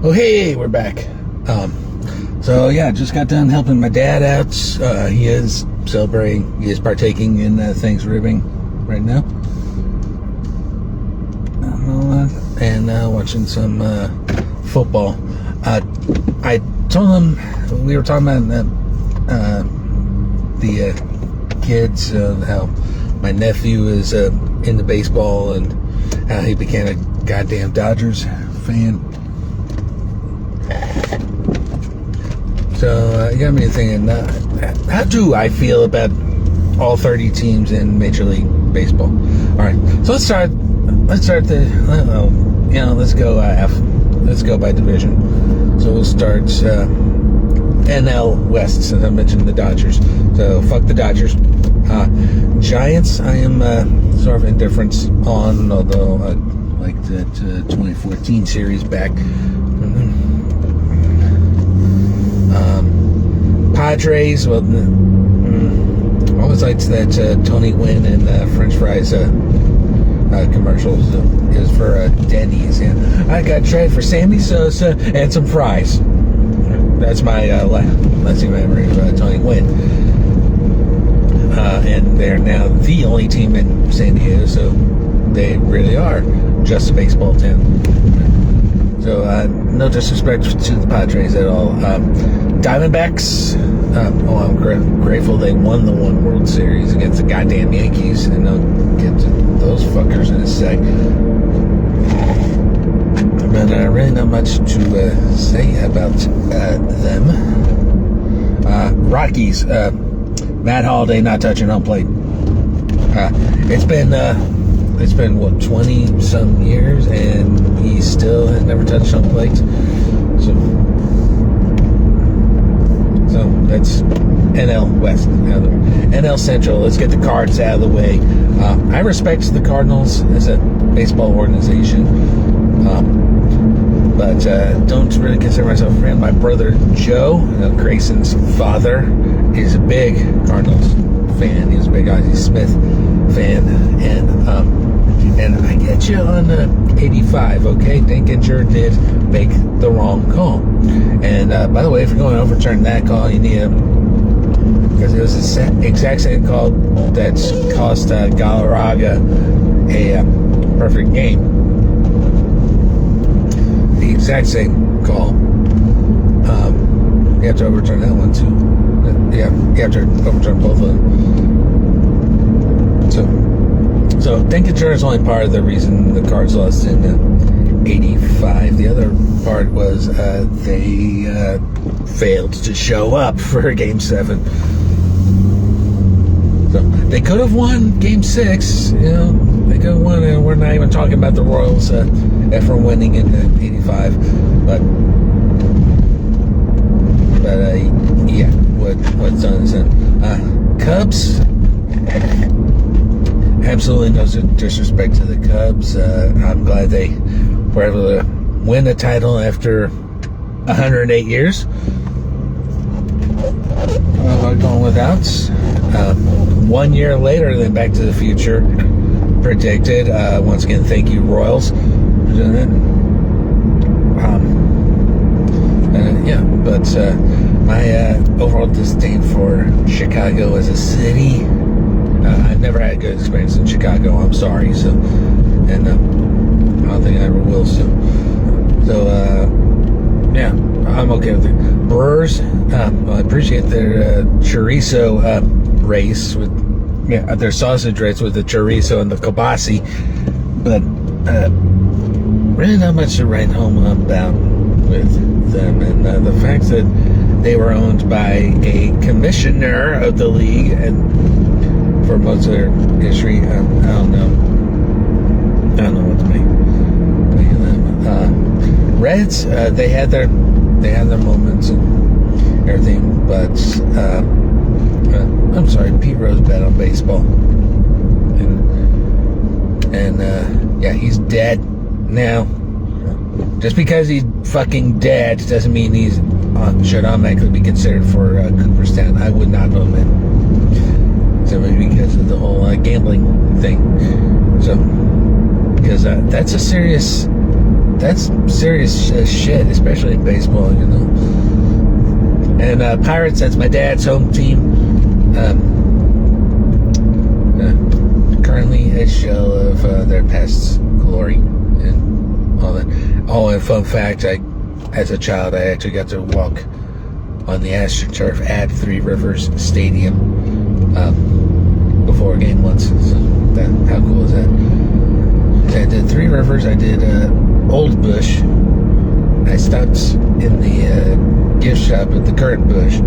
Oh, hey, we're back. So yeah, just got done helping my dad out. He is partaking in Thanksgiving right now. And watching some football. I told him, we were talking about the kids, how my nephew is into baseball and how he became a goddamn Dodgers fan. So you got me thinking, how do I feel about all 30 teams in Major League Baseball? All right, so let's go by division. So we'll start NL West, since I mentioned the Dodgers. So fuck the Dodgers. Giants, I am sort of indifferent on, although I like that 2014 series back. Padres, well, always likes that Tony Gwynn and French fries commercials is for Denny's. Yeah. I got traded for Sammy Sosa and some fries. That's my lasting memory of Tony Gwynn. And they're now the only team in San Diego, so they really are just a baseball town. So no disrespect to the Padres at all. Diamondbacks, I'm grateful they won the one World Series against the goddamn Yankees, and I'll get to those fuckers in a sec. But really not much to say about them. Rockies, Matt Holliday not touching home plate. It's been what, 20 some years, and he still has never touched home plate. So that's NL West out of the way. NL Central, let's get the Cards out of the way. I respect the Cardinals as a baseball organization, but don't really consider myself a fan. My brother Joe, Grayson's father, is a big Cardinals fan. He's a big Ozzie Smith fan, and I get you on 85, okay? Dinkinger did make the wrong call. And by the way, if you're going to overturn that call, you need because it was the exact same call that's cost Galarraga a perfect game. The exact same call. You have to overturn that one too. Yeah, you have to overturn both of them. So Dinkinger is only part of the reason the Cards lost in 85. The other part was they failed to show up for Game 7. So they could have won Game 6. You know, they could have won. And we're not even talking about the Royals after winning in 85. But yeah, what's done is done. Cubs. Absolutely no disrespect to the Cubs. I'm glad they were able to win a title after 108 years. Going without. 1 year later than Back to the Future predicted. Once again, thank you, Royals, for doing that. But my overall disdain for Chicago as a city. I've never had a good experience in Chicago. I'm sorry. So, and I don't think I ever will. So yeah, I'm okay with it. Brewers, I appreciate their chorizo race with their sausage race with the chorizo and the kielbasa, but really not much to write home about with them. And the fact that they were owned by a commissioner of the league and for most of their history, I don't know what to make of them. Reds, they had their moments and everything, but I'm sorry, Pete Rose bet on baseball, and yeah, he's dead now. Just because he's fucking dead doesn't mean he's should automatically be considered for Cooperstown. I would not vote him. Simply because of the whole gambling thing. So, because that's a serious that's serious shit, especially in baseball, you know. And Pirates, that's my dad's home team. Currently a shell of their past glory and all that. Oh, and fun fact, as a child, I actually got to walk on the AstroTurf at Three Rivers Stadium before a game once. So how cool is that? I did Three Rivers, I did Old Bush. I stopped in the gift shop at the Current Bush.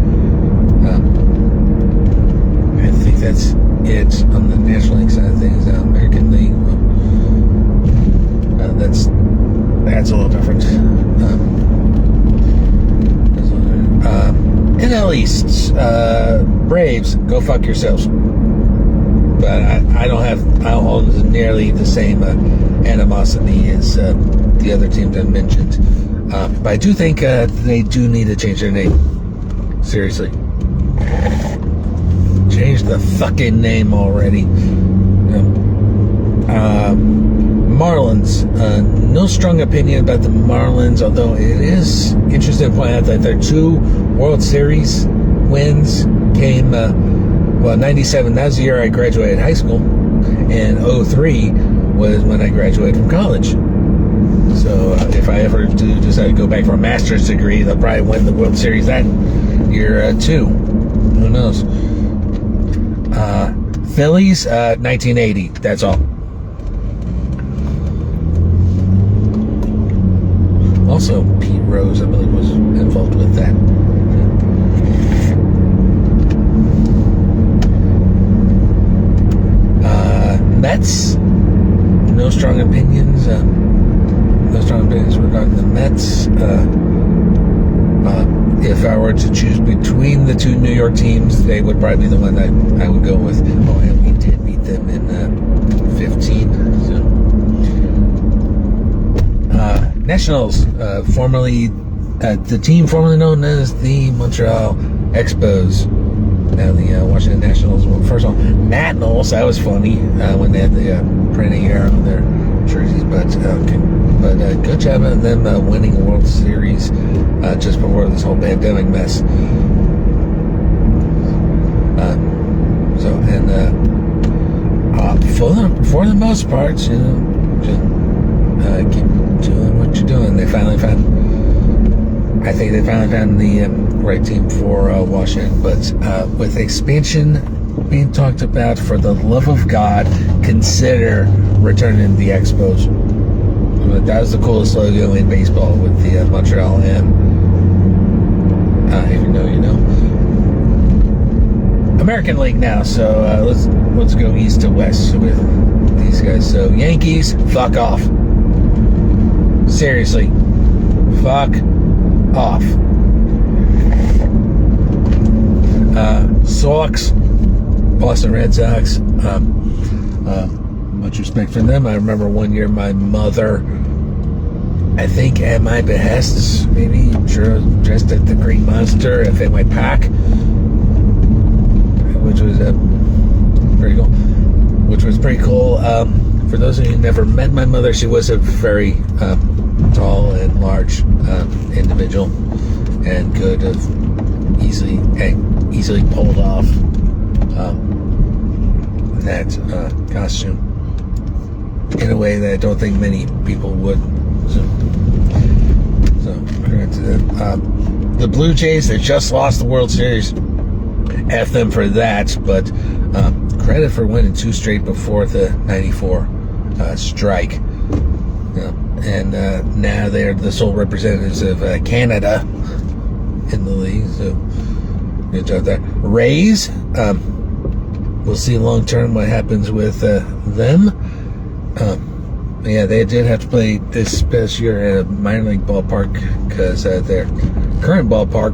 I think that's it on the National League side of things. American League, well, that's a little different. NL East, Braves, go fuck yourselves. But I don't hold nearly the same animosity as the other teams I mentioned. But I do think they do need to change their name. Seriously. Change the fucking name already. Marlins. No strong opinion about the Marlins, although it is interesting to point out that their 2 World Series wins came, 97, that was the year I graduated high school, and 03 was when I graduated from college. So if I ever do decide to go back for a master's degree, they'll probably win the World Series that year too. Who knows? Phillies, 1980. That's all. Also, Pete Rose, I believe, was involved with that. Mets, no strong opinions. No strong opinions regarding the Mets. If I were to choose between the 2 New York teams, they would probably be the one I would go with. Oh, and we did beat them in 15. So. Nationals, the team formerly known as the Montreal Expos. Now the Washington Nationals. Well, first of all, Nationals. That was funny when they had the printing error on their jerseys. But good job on them winning a World Series just before this whole pandemic mess. For the most part, you know, just keep doing what you're doing. I think they finally found the right team for Washington, but with expansion being talked about, for the love of God, consider returning the Expos. That was the coolest logo in baseball with the Montreal M. If you know, you know. American League now, so let's go east to west with these guys. So Yankees, fuck off. Seriously, fuck off. Sox, Boston Red Sox. Much respect for them. I remember one year my mother, I think at my behest, maybe dressed at the Green Monster at Fenway Park, which was pretty cool. For those of you who never met my mother, she was a very tall and large individual, and could have easily pulled off that costume in a way that I don't think many people would. So to them. The Blue Jays, they just lost the World Series. F them for that, but credit for winning 2 straight before the 94 strike. And now they're the sole representatives of Canada in the league, so good job there. Rays, we'll see long term what happens with them. Yeah, they did have to play this past year at a minor league ballpark because their current ballpark,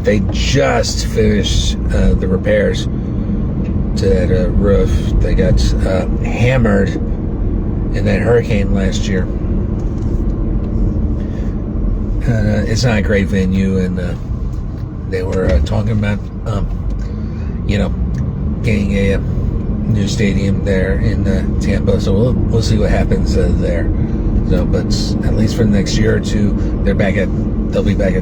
they just finished the repairs to that roof. They got hammered in that hurricane last year. It's not a great venue, and they were talking about, getting a new stadium there in Tampa. So we'll see what happens there. So, but at least for the next year or two, they'll be back at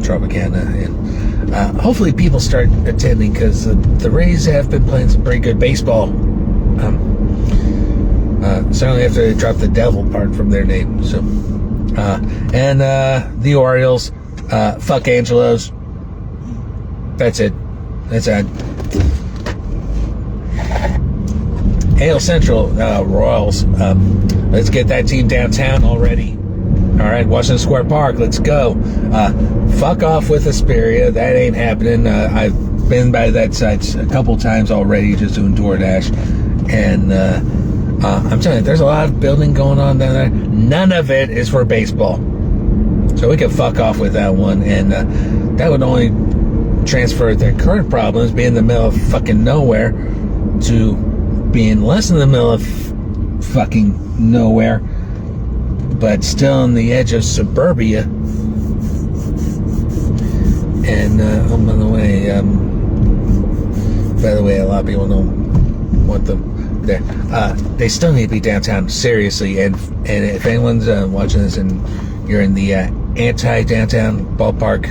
Tropicana, and hopefully people start attending, because the Rays have been playing some pretty good baseball. Certainly after they dropped the devil part from their name. So, and the Orioles, fuck Angelos. That's it. That's it. AL Central, Royals. Let's get that team downtown already. All right, Washington Square Park. Let's go. Fuck off with Asperia. That ain't happening. I've been by that site a couple times already, just doing DoorDash, and I'm telling you, there's a lot of building going on down there. None of it is for baseball, so we can fuck off with that one, and that would only transfer their current problems, being in the middle of fucking nowhere, to being less in the middle of fucking nowhere, but still on the edge of suburbia. And by the way, a lot of people don't want them there. They still need to be downtown, seriously. And if anyone's watching this and you're in the anti-downtown ballpark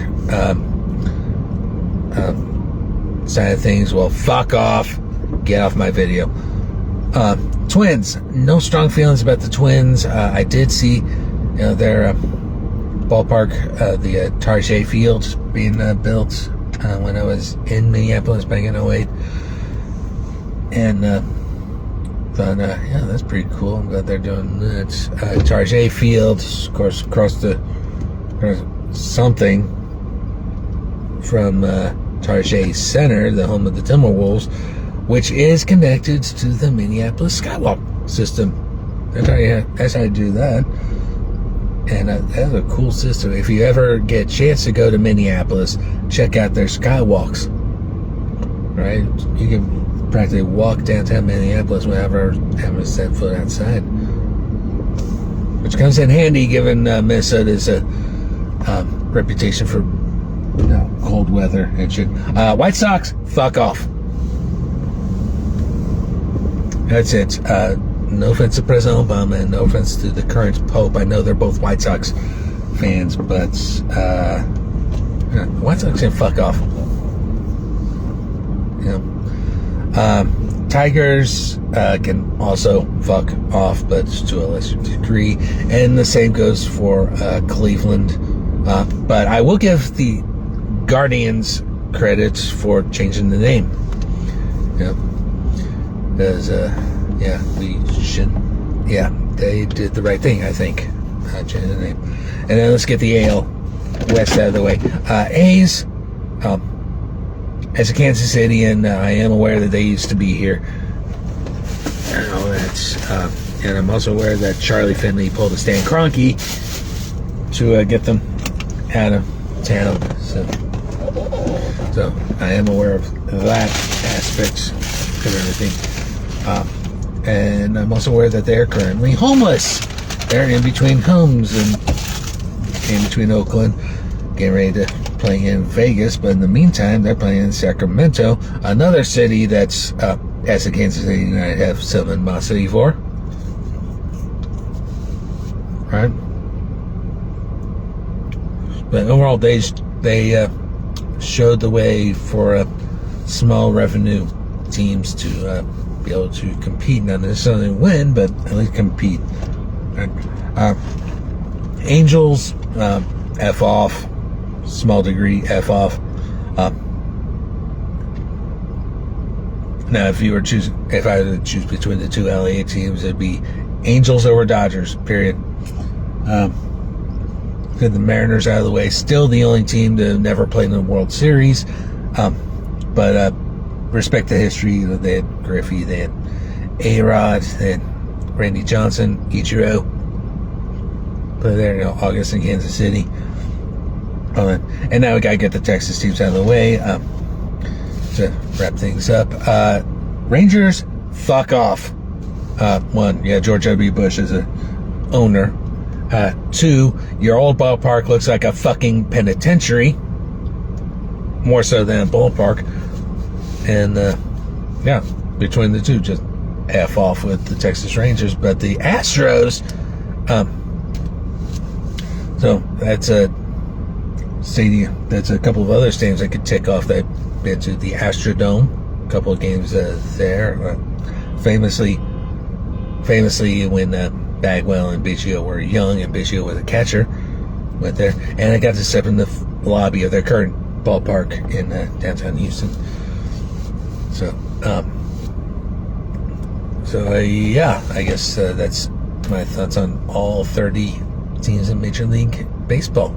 side of things, well, fuck off. Get off my video. Twins. No strong feelings about the Twins. I did see, their ballpark, the Tarjay Field being built when I was in Minneapolis back in 2008, and thought, yeah, that's pretty cool. I'm glad they're doing that. Tarjay Field, of course, across something from Tarjay Center, the home of the Timberwolves, which is connected to the Minneapolis Skywalk system. That's how you do that. And that's a cool system. If you ever get a chance to go to Minneapolis, check out their skywalks. Right? You can practically walk downtown Minneapolis without having to set foot outside. Which comes in handy given Minnesota's reputation for cold weather and shit. White Sox, fuck off. That's it. No offense to President Obama, and no offense to the current Pope. I know they're both White Sox fans, but White Sox can fuck off. Tigers can also fuck off, but to a lesser degree. And the same goes for Cleveland. But I will give the Guardians credits for changing the name. Because, they did the right thing, I think. Changing the name. And then let's get the AL West out of the way. A's, as a Kansas Cityan, I am aware that they used to be here. And I'm also aware that Charlie Finley pulled a Stan Kroenke to get them out of town. So I am aware of that aspect of everything. And I'm also aware that they're currently homeless. They're in between homes and in between Oakland, getting ready to play in Vegas. But in the meantime, they're playing in Sacramento, another city that's, as a Kansas City United, have some animosity for. Right? But overall, they showed the way for small revenue teams to be able to compete, not necessarily win, but at least compete. Angels, F off, small degree, F off. Now, if I had to choose between the two LA teams, it'd be Angels over Dodgers, period. Get the Mariners out of the way. Still the only team to never play in the World Series. But respect the history. They had Griffey, they had A-Rod, they had Randy Johnson, Ichiro. Play there in August in Kansas City. And now we got to get the Texas teams out of the way to wrap things up. Rangers, fuck off. One, George W. Bush is a owner. Two, your old ballpark looks like a fucking penitentiary. More so than a ballpark. And, between the two, just F off with the Texas Rangers. But the Astros, So that's a stadium. That's a couple of other stadiums I could tick off. I've been to the Astrodome, a couple of games there. Famously when Bagwell and Biggio were young, and Biggio was a catcher, went there, and I got to step in the lobby of their current ballpark in downtown Houston. So, yeah, I guess that's my thoughts on all 30 teams in Major League Baseball.